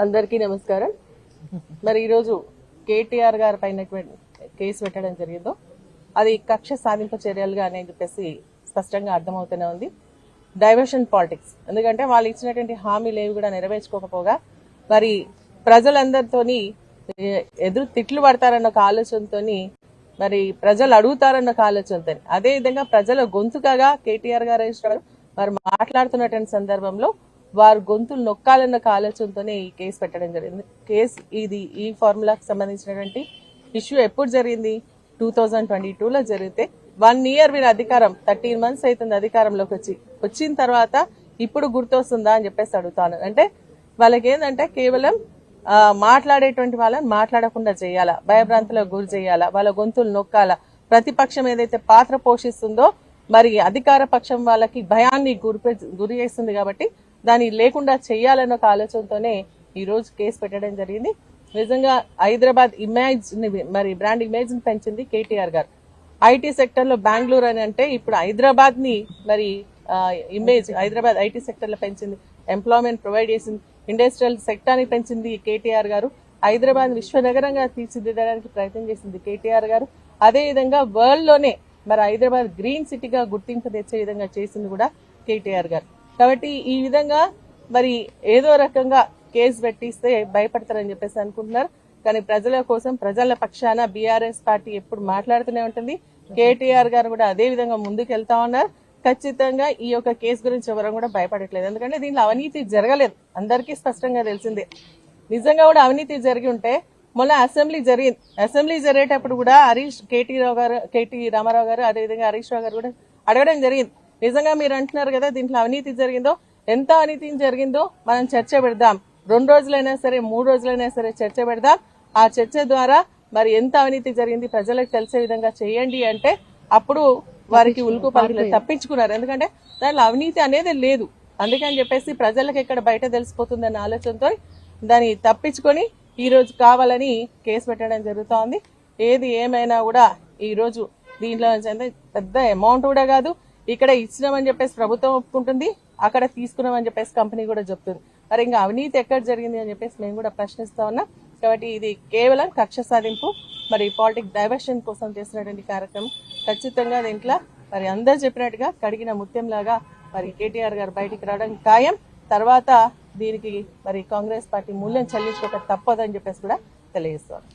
అందరికీ నమస్కారం. మరి ఈరోజు కేటీఆర్ గారి పైన కేసు పెట్టడం జరిగిందో అది కక్ష సాధింపు చర్యలుగా అని చెప్పేసి స్పష్టంగా అర్థమవుతూనే ఉంది. Diversion politics. ఎందుకంటే వాళ్ళు ఇచ్చినటువంటి హామీలు ఏవి కూడా నెరవేర్చుకోకపోగా మరి ప్రజలందరితోని ఎదురు తిట్లు పడతారన్న ఒక ఆలోచనతో మరి ప్రజలు అడుగుతారన్న ఒక ఆలోచనతో అదే విధంగా ప్రజల గొంతుకగా కేటీఆర్ గారు మరి మాట్లాడుతున్నటువంటి సందర్భంలో వారు గొంతులు నొక్కాలన్న ఆలోచనతోనే ఈ కేసు పెట్టడం జరిగింది. కేసు ఈ ఫార్ములాకి సంబంధించినటువంటి ఇష్యూ ఎప్పుడు జరిగింది? 2022లో జరిగితే 1 year వీరి అధికారం 13 months అవుతుంది అధికారంలోకి వచ్చిన తర్వాత ఇప్పుడు గుర్తొస్తుందా అని చెప్పేసి అడుగుతాను. అంటే వాళ్ళకి ఏంటంటే కేవలం మాట్లాడేటువంటి వాళ్ళని మాట్లాడకుండా చేయాలా, భయభ్రాంతులకు గురి చేయాలా, వాళ్ళ గొంతులు నొక్కాలా, ప్రతిపక్షం ఏదైతే పాత్ర పోషిస్తుందో మరి అధికార పక్షం వాళ్ళకి భయాన్ని గురి చేస్తుంది కాబట్టి దాన్ని లేకుండా చేయాలన్న ఒక ఆలోచనతోనే ఈ రోజు కేసు పెట్టడం జరిగింది. నిజంగా హైదరాబాద్ ఇమేజ్ మరి బ్రాండ్ ఇమేజ్ ని పెంచింది కేటీఆర్ గారు. ఐటీ సెక్టర్ లో బెంగళూరు అని అంటే ఇప్పుడు హైదరాబాద్ ని మరి ఇమేజ్ హైదరాబాద్ ఐటీ సెక్టర్ లో పెంచింది, ఎంప్లాయ్మెంట్ ప్రొవైడ్ చేసింది, ఇండస్ట్రియల్ సెక్టర్ ని పెంచింది కేటీఆర్ గారు. హైదరాబాద్ విశ్వనగరంగా తీర్చిదిద్దడానికి ప్రయత్నం చేసింది కేటీఆర్ గారు. అదే విధంగా వరల్డ్ లోనే మరి హైదరాబాద్ గ్రీన్ సిటీగా గుర్తింపు తెచ్చే విధంగా చేసింది కూడా కేటీఆర్ గారు. కాబట్టి ఈ విధంగా మరి ఏదో రకంగా కేసు పెట్టిస్తే భయపడతారని చెప్పేసి అనుకుంటున్నారు. కానీ ప్రజల కోసం ప్రజల పక్షాన బీఆర్ఎస్ పార్టీ ఎప్పుడు మాట్లాడుతూనే ఉంటుంది. కేటీఆర్ గారు కూడా అదే విధంగా ముందుకు వెళ్తా ఉన్నారు. ఖచ్చితంగా ఈ యొక్క కేసు గురించి ఎవరు కూడా భయపడట్లేదు. ఎందుకంటే దీంట్లో అవినీతి జరగలేదు, అందరికీ స్పష్టంగా తెలిసిందే. నిజంగా కూడా అవినీతి జరిగి ఉంటే మొన్న అసెంబ్లీ జరిగింది. అసెంబ్లీ జరిగేటప్పుడు కూడా కేటీ రామారావు గారు అదేవిధంగా హరీష్ రావు గారు కూడా అడగడం జరిగింది. నిజంగా మీరు అంటున్నారు కదా దీంట్లో అవినీతి జరిగిందో, ఎంత అవినీతి జరిగిందో మనం చర్చ పెడదాం, 2 రోజులైనా సరే 3 రోజులైనా సరే చర్చ పెడదాం. ఆ చర్చ ద్వారా మరి ఎంత అవినీతి జరిగింది ప్రజలకు తెలిసే విధంగా చేయండి అంటే అప్పుడు వారికి ఉలుకు పలుకులు తప్పించుకున్నారు. ఎందుకంటే దాంట్లో అవినీతి అనేది లేదు. అందుకని చెప్పేసి ప్రజలకు ఎక్కడ బయట తెలిసిపోతుందన్న ఆలోచనతో దాన్ని తప్పించుకొని ఈ రోజు కావాలని కేసు పెట్టడం జరుగుతోంది. ఏది ఏమైనా కూడా ఈ రోజు దీంట్లో పెద్ద అమౌంట్ కూడా కాదు. ఇక్కడ ఇచ్చినామని చెప్పేసి ప్రభుత్వం ఒప్పుకుంటుంది, అక్కడ తీసుకున్నామని చెప్పేసి కంపెనీ కూడా చెప్తుంది. మరి ఇంకా అవినీతి ఎక్కడ జరిగింది అని చెప్పేసి మేము కూడా ప్రశ్నిస్తా ఉన్నాం. కాబట్టి ఇది కేవలం కక్ష సాధింపు మరి పాలిటిక్ డైవర్షన్ కోసం చేసినటువంటి కార్యక్రమం. ఖచ్చితంగా దీంట్లో మరి అందరు చెప్పినట్టుగా కడిగిన ముత్యంలాగా మరి కేటీఆర్ గారు బయటికి రావడం ఖాయం. తర్వాత దీనికి మరి కాంగ్రెస్ పార్టీ మూల్యం చెల్లించుకోక తప్పదని చెప్పేసి కూడా తెలియజేస్తారు.